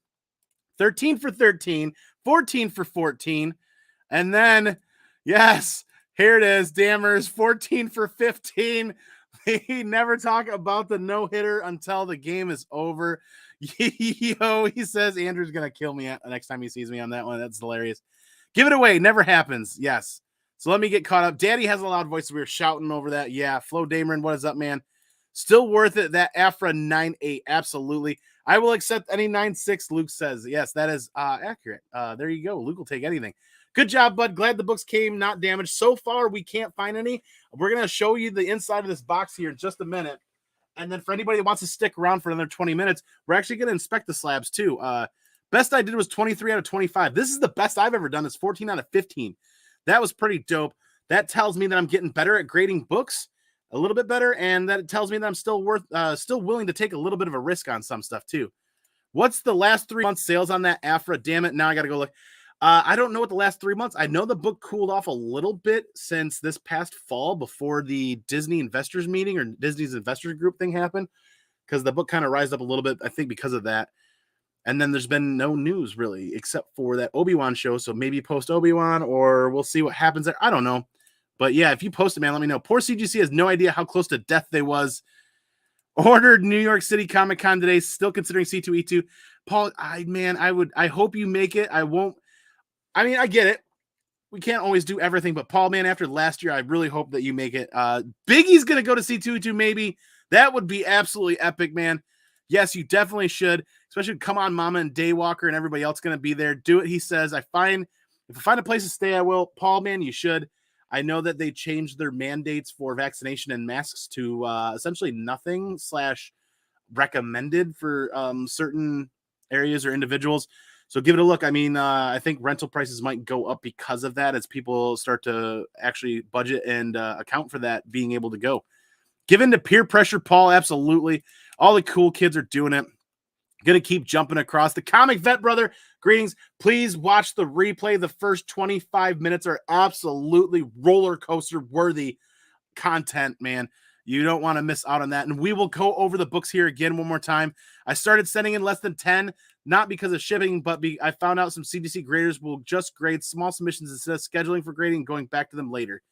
13 for 13, 14 for 14. And then yes, here it is. Dammers 14 for 15. They never talk about the no-hitter until the game is over. Yo, he says Andrew's going to kill me next time he sees me on that one. That's hilarious. Give it away. Never happens. Yes. So let me get caught up. Daddy has a loud voice. So we were shouting over that. Yeah. Flo Dameron, what is up, man? Still worth it. That Afra 9.8. Absolutely. I will accept any 9.6, Luke says. Yes, that is accurate. There you go. Luke will take anything. Good job, bud. Glad the books came not damaged. So far, we can't find any. We're going to show you the inside of this box here in just a minute. And then for anybody that wants to stick around for another 20 minutes, we're actually going to inspect the slabs too. Best I did was 23 out of 25. This is the best I've ever done. It's 14 out of 15. That was pretty dope. That tells me that I'm getting better at grading books, a little bit better, and that it tells me that I'm still willing to take a little bit of a risk on some stuff too. What's the last 3 months sales on that Afra? Damn it. Now I got to go look. I don't know what the last 3 months. I know the book cooled off a little bit since this past fall before the Disney investors meeting or Disney's investors group thing happened, because the book kind of rised up a little bit, I think, because of that. And then there's been no news really, except for that Obi-Wan show. So maybe post Obi-Wan, or we'll see what happens there. I don't know. But yeah, if you post it, man, let me know. Poor CGC has no idea how close to death they was. Ordered New York City Comic Con today, still considering C2E2. Paul, I hope you make it. I get it. We can't always do everything, but Paul, man, after last year, I really hope that you make it. Biggie's going to go to C2E2 maybe. That would be absolutely epic, man. Yes, you definitely should, especially Come On Mama and Daywalker and everybody else going to be there. Do it, he says. If I find a place to stay, I will. Paul, man, you should. I know that they changed their mandates for vaccination and masks to essentially nothing / recommended for certain areas or individuals. So give it a look. I think rental prices might go up because of that as people start to actually budget and account for that being able to go. Give in to peer pressure, Paul. Absolutely. All the cool kids are doing it. Going to keep jumping across. The Comic Vet Brother, greetings. Please watch the replay. The first 25 minutes are absolutely roller coaster worthy content, man. You don't want to miss out on that. And we will go over the books here again one more time. I started sending in less than 10, not because of shipping, but I found out some CGC graders will just grade small submissions instead of scheduling for grading and going back to them later.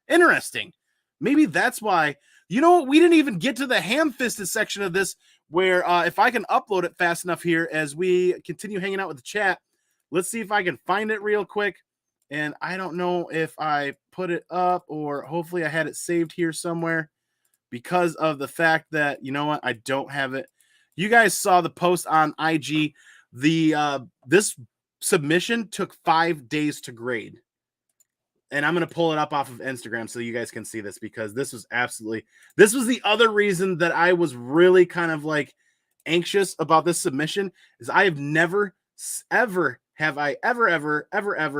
Interesting. Maybe that's why. You know what? We didn't even get to the ham-fisted section of this where if I can upload it fast enough here as we continue hanging out with the chat, let's see if I can find it real quick. And I don't know if I put it up or hopefully I had it saved here somewhere because of the fact that, you know what, I don't have it. You guys saw the post on IG. This submission took 5 days to grade. And I'm going to pull it up off of Instagram so you guys can see this, because this was the other reason that I was really kind of like anxious about this submission is I have never, ever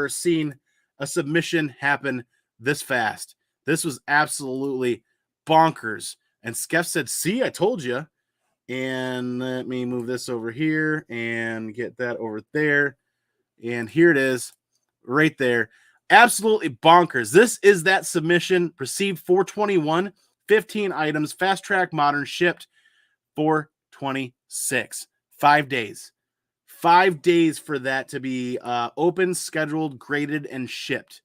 seen a submission happen this fast. This was absolutely bonkers. And Skeff said, see, I told you. And let me move this over here and get that over there. And here it is right there. Absolutely bonkers. This is that submission. Received 421, 15 items, fast track modern, shipped 426. 5 days. 5 days for that to be open, scheduled, graded, and shipped.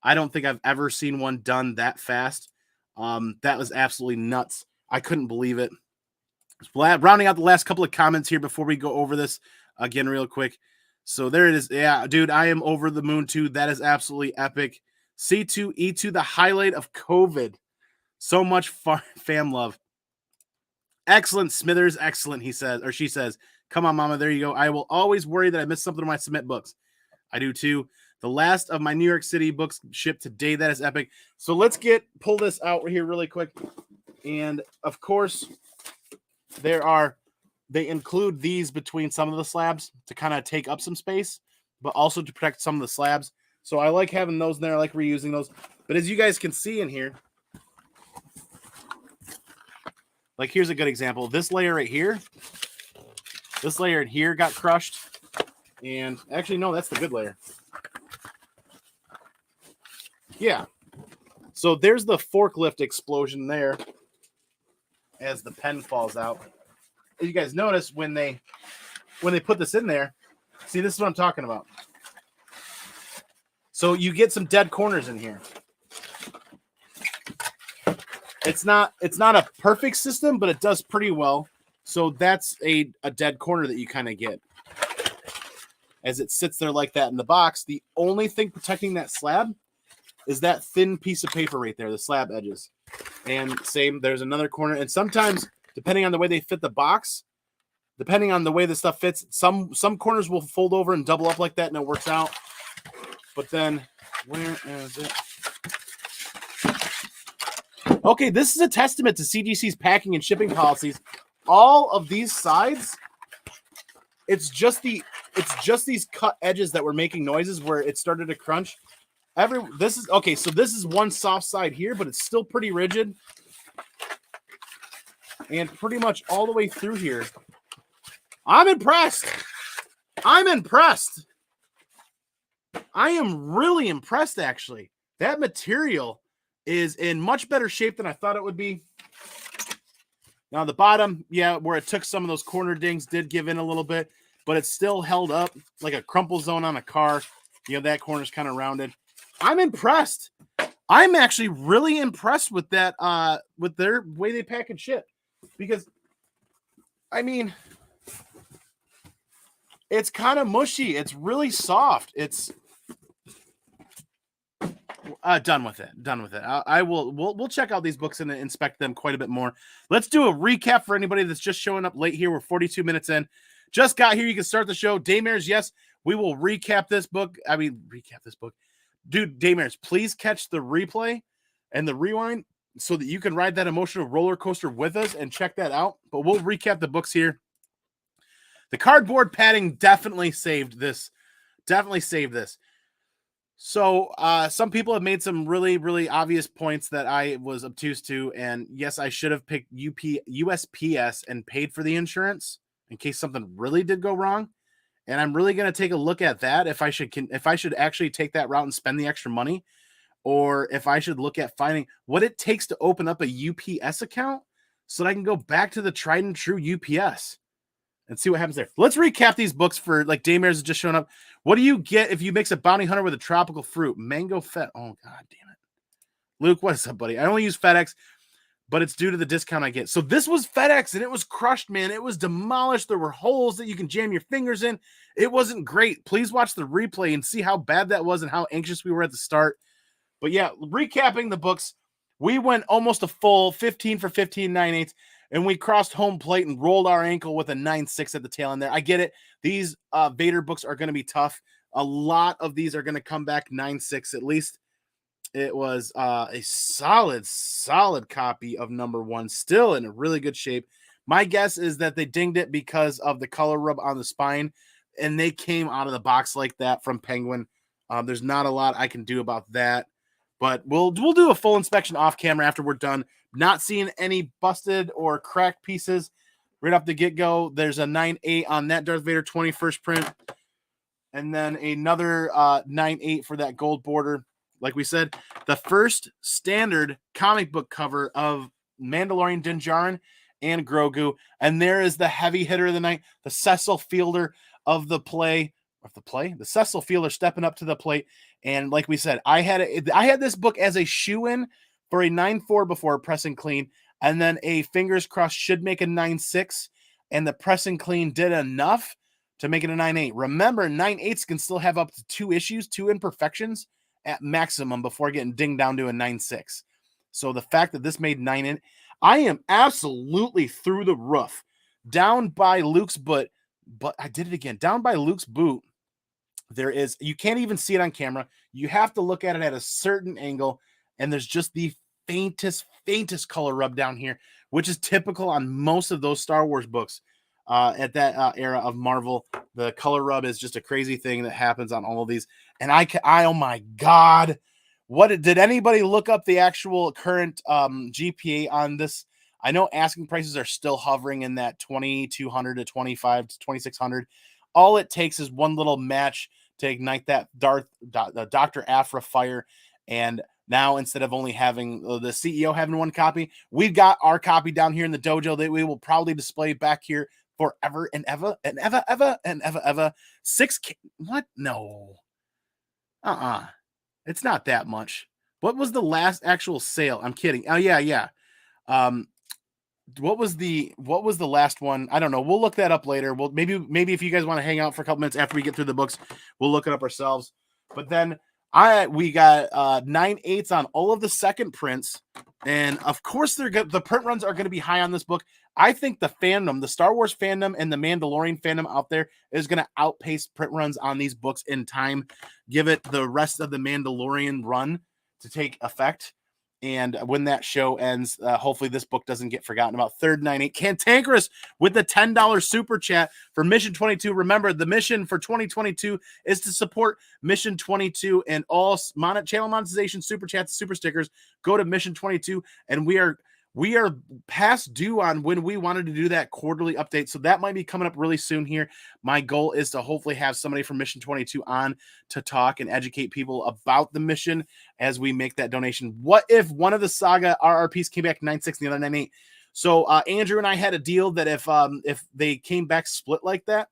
I don't think I've ever seen one done that fast. That was absolutely nuts. I couldn't believe it. Rounding out the last couple of comments here before we go over this again real quick. So there it is. Yeah, dude, I am over the moon too. That is absolutely epic. C2E2, the highlight of COVID. So much fam love. Excellent, Smithers. Excellent, he says, or she says. Come on, mama. There you go. I will always worry that I missed something when I submit books. I do too. The last of my New York City books shipped today. That is epic. So let's pull this out here really quick. And of course, they include these between some of the slabs to kind of take up some space, but also to protect some of the slabs. So I like having those in there. I like reusing those. But as you guys can see in here, like here's a good example. This layer right here, this layer in here got crushed. And actually, no, that's the good layer. Yeah. So there's the forklift explosion there as the pen falls out. As you guys notice, when they put this in there, see, this is what I'm talking about. So you get some dead corners in here. It's not a perfect system, but it does pretty well. So that's a dead corner that you kind of get as it sits there like that in the box. The only thing protecting that slab is that thin piece of paper right there, the slab edges. And same, there's another corner. And sometimes, depending on the way they fit the box, depending on the way the stuff fits, some corners will fold over and double up like that, and it works out. But then, where is it? Okay, this is a testament to CGC's packing and shipping policies. All of these sides, it's just these cut edges that were making noises where it started to crunch. This is one soft side here, but it's still pretty rigid. And pretty much all the way through here. I'm impressed. I am really impressed, actually. That material is in much better shape than I thought it would be. Now, the bottom, yeah, where it took some of those corner dings did give in a little bit, but it's still held up like a crumple zone on a car. You know, that corner's kind of rounded. I'm impressed. I'm actually really impressed with that, with their way they pack and ship. Because, I mean, it's kind of mushy. It's really soft. It's done with it. We'll check out these books and inspect them quite a bit more. Let's do a recap for anybody that's just showing up late here. We're 42 minutes in. Just got here. You can start the show. Daymares, yes, we will recap this book. Dude, Daymares, please catch the replay and the rewind so that you can ride that emotional roller coaster with us and check that out. But we'll recap the books here. The cardboard padding definitely saved this. So some people have made some really, really obvious points that I was obtuse to. And yes, I should have picked USPS and paid for the insurance in case something really did go wrong. And I'm really going to take a look at that if I should actually take that route and spend the extra money, or if I should look at finding what it takes to open up a UPS account so that I can go back to the tried and true UPS and see what happens there. Let's recap these books for, like, Daymares has just shown up. What do you get if you mix a bounty hunter with a tropical fruit? Mango Fed. Oh, God damn it. Luke, what's up, buddy? I only use FedEx, but it's due to the discount I get. So this was FedEx, and it was crushed, man. It was demolished. There were holes that you can jam your fingers in. It wasn't great. Please watch the replay and see how bad that was and how anxious we were at the start. But yeah, recapping the books, we went almost a full 15 for 15, 9/8, and we crossed home plate and rolled our ankle with a 9/6 at the tail end there. I get it. These Vader books are going to be tough. A lot of these are going to come back 9/6 at least. It was a solid copy of number 1, still in a really good shape. My guess is that they dinged it because of the color rub on the spine, and they came out of the box like that from Penguin. There's not a lot I can do about that, but we'll do a full inspection off camera after we're done. Not seeing any busted or cracked pieces right off the get-go. There's a 9/8 on that Darth Vader 21st print, and then another 9/8 for that gold border. Like we said, the first standard comic book cover of Mandalorian Din Djarin and Grogu. And there is the heavy hitter of the night, the Cecil Fielder of the play. The Cecil Fielder stepping up to the plate. And like we said, I had this book as a shoe-in for a 9/4 before pressing clean. And then a fingers crossed should make a 9.6, and the press and clean did enough to make it a 9.8. Remember, 9.8s can still have up to 2 issues, 2 imperfections at maximum before getting dinged down to a 9.6. So the fact that this made 9.8, I am absolutely through the roof. Down by Luke's but I did it again. Down by Luke's boot, there is, you can't even see it on camera. You have to look at it at a certain angle, and there's just the faintest color rub down here, which is typical on most of those Star Wars books at that era of Marvel. The color rub is just a crazy thing that happens on all of these. And I oh my God, did anybody look up the actual current GPA on this? I know asking prices are still hovering in that 2,200 to 25 to 2,600. All it takes is one little match to ignite that Darth, Dr. Aphra fire. And now, instead of only having the CEO having one copy, we've got our copy down here in the dojo that we will probably display back here forever and ever and ever, ever and ever, ever. 6K. What? No. It's not that much. What was the last actual sale? I'm kidding. Oh, yeah. What was the last one? I don't know. We'll look that up later. Well, maybe if you guys want to hang out for a couple minutes after we get through the books, we'll look it up ourselves. But then we got 9.8s on all of the second prints, and of course the print runs are going to be high on this book. I think the fandom, the Star Wars fandom and the Mandalorian fandom out there is going to outpace print runs on these books in time. Give it the rest of the Mandalorian run to take effect. And when that show ends, hopefully this book doesn't get forgotten about. Third 9.8. Cantankerous with the $10 super chat for Mission 22. Remember, the mission for 2022 is to support Mission 22 and all channel monetization, super chats, super stickers. Go to Mission 22, and we are past due on when we wanted to do that quarterly update. So that might be coming up really soon here. My goal is to hopefully have somebody from Mission 22 on to talk and educate people about the mission as we make that donation. What if one of the Saga RRPs came back 9.6 and the other 9.8? So Andrew and I had a deal that if they came back split like that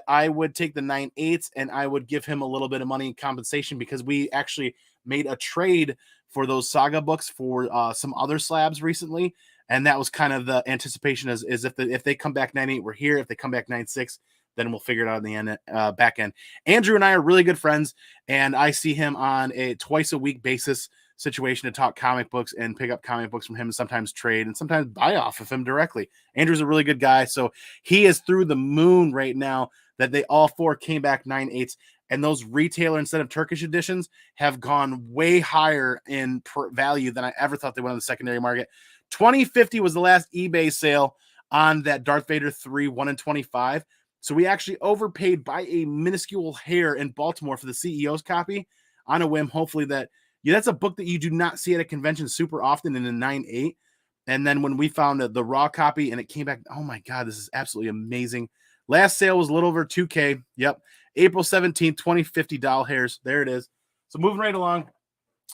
I would take the 9.8s and I would give him a little bit of money in compensation, because we actually made a trade for those Saga books for some other slabs recently, and that was kind of the anticipation is if they come back 9.8, we're here. If they come back 9.6, then we'll figure it out in the end, back end. Andrew and I are really good friends, and I see him on a twice a week basis situation to talk comic books and pick up comic books from him, and sometimes trade and sometimes buy off of him directly. Andrew's a really good guy, so he is through the moon right now that they all four came back 9.8s. And those retailer instead of Turkish editions have gone way higher in value than I ever thought they would on the secondary market. 2050 was the last eBay sale on that Darth Vader 3 1 in 25. So we actually overpaid by a minuscule hair in Baltimore for the CEO's copy on a whim. Hopefully that's a book that you do not see at a convention super often in a 9.8. And then when we found the raw copy and it came back, oh my God, this is absolutely amazing. Last sale was a little over 2K. Yep. April 17th, 2050 doll hairs. There it is. So moving right along.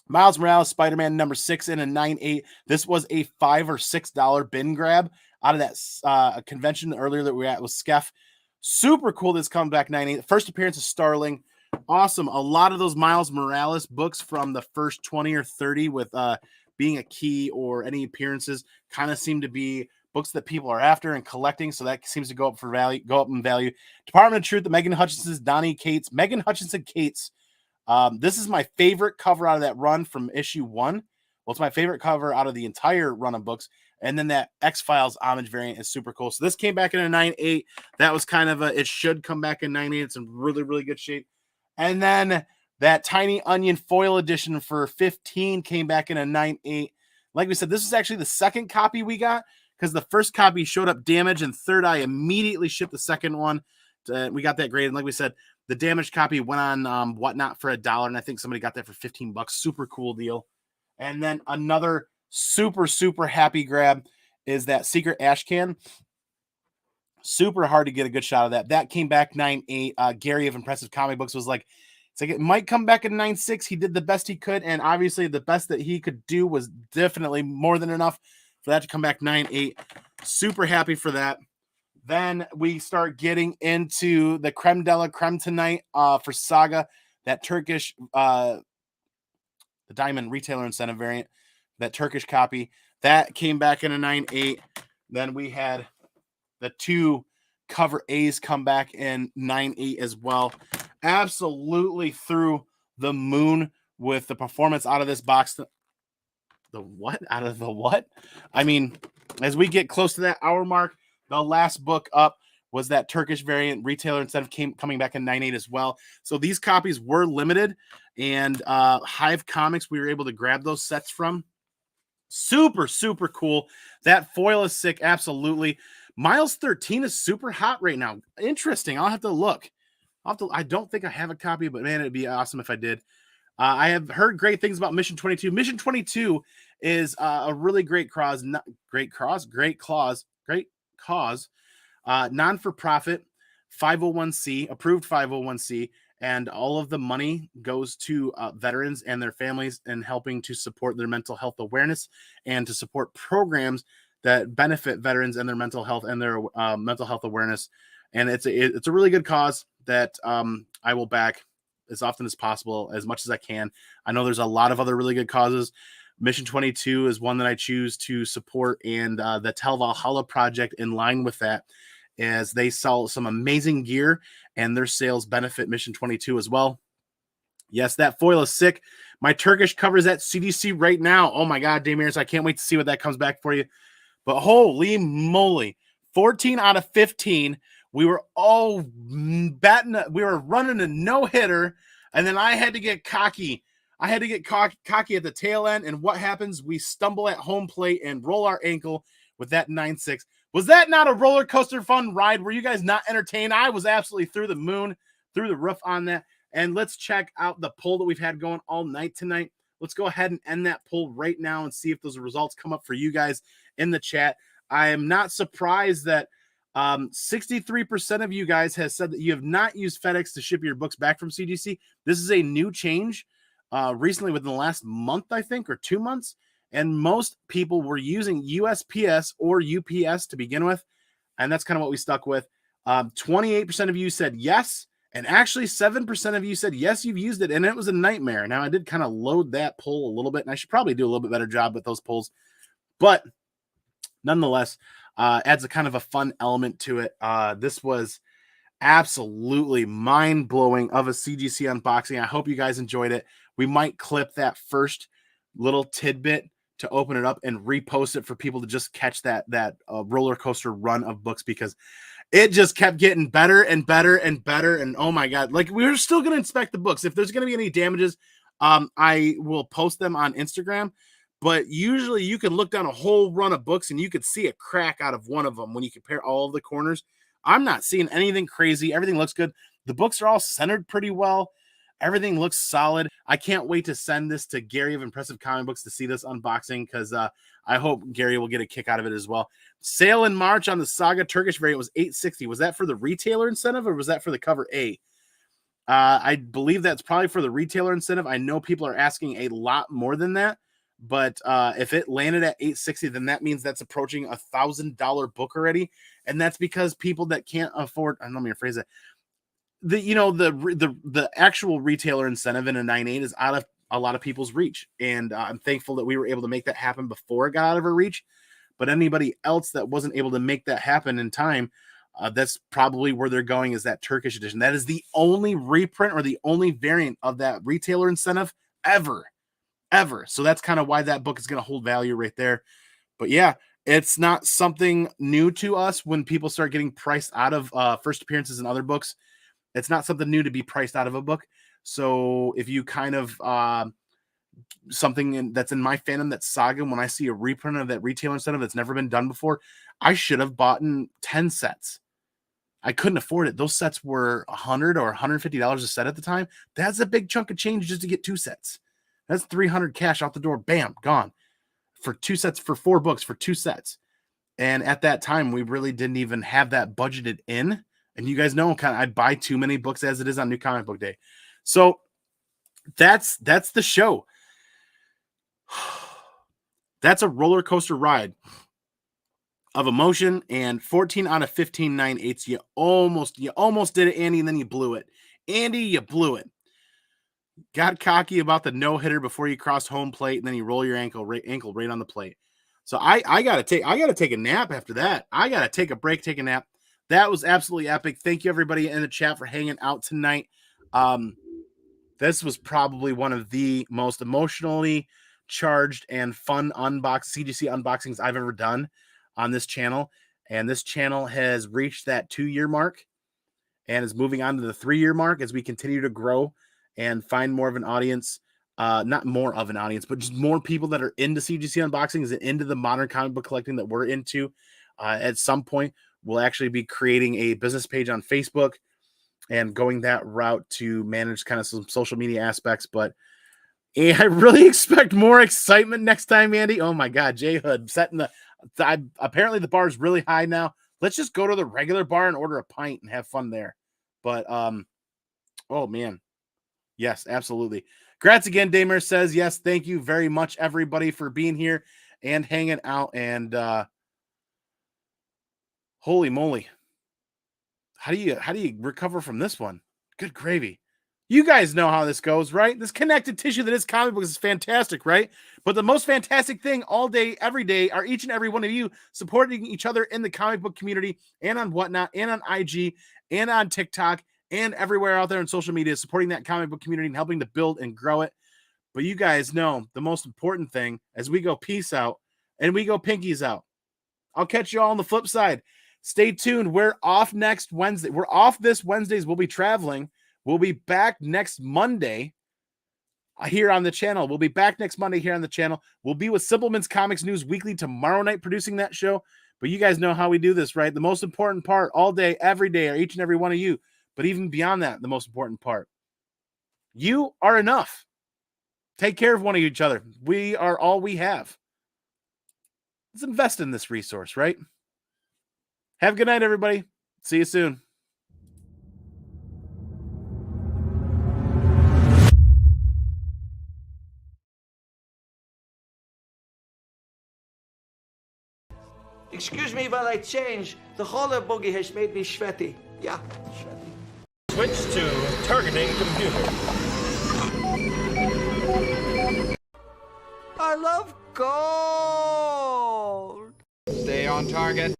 Miles Morales, Spider-Man number 6 in a 9.8. This was a $5 or $6 bin grab out of that convention earlier that we were at with Skeff. Super cool that's coming back 9.8. First appearance of Starling. Awesome. A lot of those Miles Morales books from the first 20 or 30 with being a key or any appearances kind of seem to be books that people are after and collecting, so that seems to go up in value. Department of Truth, the Megan Hutchinson's Donnie Cates. Megan Hutchinson Cates. This is my favorite cover out of that run from issue 1. Well, it's my favorite cover out of the entire run of books. And then that X-Files homage variant is super cool. So this came back in a 9.8. That was kind of it should come back in 9.8. It's in really, really good shape. And then that Tiny Onion foil edition for 15 came back in a 9.8. Like we said, this is actually the second copy we got, because the first copy showed up damaged, and Third Eye immediately shipped the second one. We got that graded. And like we said, the damaged copy went on Whatnot for $1, and I think somebody got that for $15. Super cool deal. And then another super, super happy grab is that Secret Ash Can. Super hard to get a good shot of that. That came back 9.8. Gary of Impressive Comic Books was like, it's like it might come back at 9.6. He did the best he could, and obviously the best that he could do was definitely more than enough for that to come back 9.8. Super happy for that. Then we start getting into the creme de la creme tonight for Saga, that Turkish, the Diamond Retailer Incentive variant, that Turkish copy. That came back in a 9.8. Then we had the 2 cover A's come back in 9.8 as well. Absolutely through the moon with the performance out of this box. The what? Out of the what? I mean, as we get close to that hour mark, the last book up was that Turkish variant retailer instead of coming back in 9.8 as well. So these copies were limited, and Hive Comics, we were able to grab those sets from. Super, super cool. That foil is sick. Absolutely. Miles 13 is super hot right now. Interesting. I'll have to look. I don't think I have a copy, but man, it'd be awesome if I did. I have heard great things about Mission 22. Mission 22 is a really great cause, great cause, non-for-profit, 501c, approved 501c, and all of the money goes to veterans and their families and helping to support their mental health awareness and to support programs that benefit veterans and their mental health and their mental health awareness. And it's a really good cause that I will back as often as possible, as much as I can. I know there's a lot of other really good causes. Mission 22 is one that I choose to support, and the Til Valhalla Project in line with that, as they sell some amazing gear and their sales benefit Mission 22 as well. Yes, that foil is sick. My Turkish cover is at CGC right now. Oh my God, Damiris, I can't wait to see what that comes back for you. But holy moly, 14 out of 15. We were all batting. We were running a no-hitter, and then I had to get cocky. I had to get cocky at the tail end, and what happens? We stumble at home plate and roll our ankle with that 9.6. Was that not a roller coaster fun ride? Were you guys not entertained? I was absolutely through the moon, through the roof on that. And let's check out the poll that we've had going all night tonight. Let's go ahead and end that poll right now and see if those results come up for you guys in the chat. I am not surprised that 63% of you guys has said that you have not used FedEx to ship your books back from CGC. This is a new change recently within the last month, I think, or 2 months. And most people were using USPS or UPS to begin with. And that's kind of what we stuck with. 28% of you said yes. And actually 7% of you said yes, you've used it. And it was a nightmare. Now, I did kind of load that poll a little bit, and I should probably do a little bit better job with those polls. But nonetheless, adds a kind of a fun element to it. This was absolutely mind-blowing of a CGC unboxing. I hope you guys enjoyed it. We might clip that first little tidbit to open it up and repost it for people to just catch that roller coaster run of books, because it just kept getting better and better and better. And oh my God, like, we're still going to inspect the books. If there's going to be any damages, I will post them on Instagram. But usually you can look down a whole run of books and you could see a crack out of one of them when you compare all of the corners. I'm not seeing anything crazy. Everything looks good. The books are all centered pretty well. Everything looks solid. I can't wait to send this to Gary of Impressive Comic Books to see this unboxing, because I hope Gary will get a kick out of it as well. Sale in March on the Saga Turkish variant was $8.60. Was that for the retailer incentive, or was that for the cover A? I believe that's probably for the retailer incentive. I know people are asking a lot more than that, but if it landed at $8.60, then that means that's approaching $1,000 book already, and that's because people that can't afford. Let me rephrase it. The actual retailer incentive in a 9.8 is out of a lot of people's reach, and I'm thankful that we were able to make that happen before it got out of our reach. But anybody else that wasn't able to make that happen in time, that's probably where they're going, is that Turkish edition. That is the only reprint or the only variant of that retailer incentive ever. So that's kind of why that book is going to hold value right there. But yeah, it's not something new to us when people start getting priced out of first appearances in other books. It's not something new to be priced out of a book. So if you kind of something that's in my fandom, that's Saga, when I see a reprint of that retailer incentive that's never been done before, I should have bought 10 sets. I couldn't afford it. Those sets were $100 or $150 a set at the time. That's a big chunk of change just to get 2 sets. That's $300 cash out the door. Bam, gone. For 2 sets, for 4 books, for 2 sets. And at that time, we really didn't even have that budgeted in. And you guys know, I buy too many books as it is on New Comic Book Day. So that's the show. That's a roller coaster ride of emotion, and 14 out of 15 9.8s. You almost did it, Andy, and then you blew it. Andy, you blew it. Got cocky about the no-hitter before you crossed home plate, and then you roll your ankle right on the plate. So I gotta take a nap after that. I gotta take a break, take a nap. That was absolutely epic. Thank you everybody in the chat for hanging out tonight. This was probably one of the most emotionally charged and fun CGC unboxings I've ever done on this channel. And this channel has reached that 2-year mark and is moving on to the 3-year mark as we continue to grow and find more of an audience. Not more of an audience, but just more people that are into CGC unboxings and into the modern comic book collecting that we're into. At some point, we'll actually be creating a business page on Facebook and going that route to manage kind of some social media aspects. But I really expect more excitement next time, Andy. Oh my God, J Hood setting apparently the bar is really high now. Let's just go to the regular bar and order a pint and have fun there. But oh man, yes, absolutely. Congrats again, Damer says yes. Thank you very much, everybody, for being here and hanging out. And holy moly. How do you recover from this one? Good gravy. You guys know how this goes, right? This connective tissue that is comic books is fantastic, right? But the most fantastic thing all day, every day, are each and every one of you supporting each other in the comic book community and on Whatnot and on IG and on TikTok and everywhere out there on social media, supporting that comic book community and helping to build and grow it. But you guys know the most important thing as we go peace out and we go pinkies out. I'll catch you all on the flip side. Stay tuned. We're off next Wednesday. We're off this Wednesdays. We'll be traveling. We'll be back next Monday here on the channel. We'll be back next Monday here on the channel. We'll be with Simpleman's Comics News Weekly tomorrow night producing that show. But you guys know how we do this, right? The most important part all day, every day, are each and every one of you. But even beyond that, the most important part, you are enough. Take care of one of each other. We are all we have. Let's invest in this resource, right? Have a good night, everybody. See you soon. Excuse me while I change. The roller buggy has made me sweaty. Yeah, sweaty. Switch to targeting computer. I love gold. Stay on target.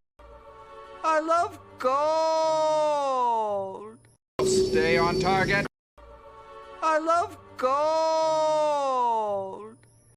I love gold. Stay on target. I love gold.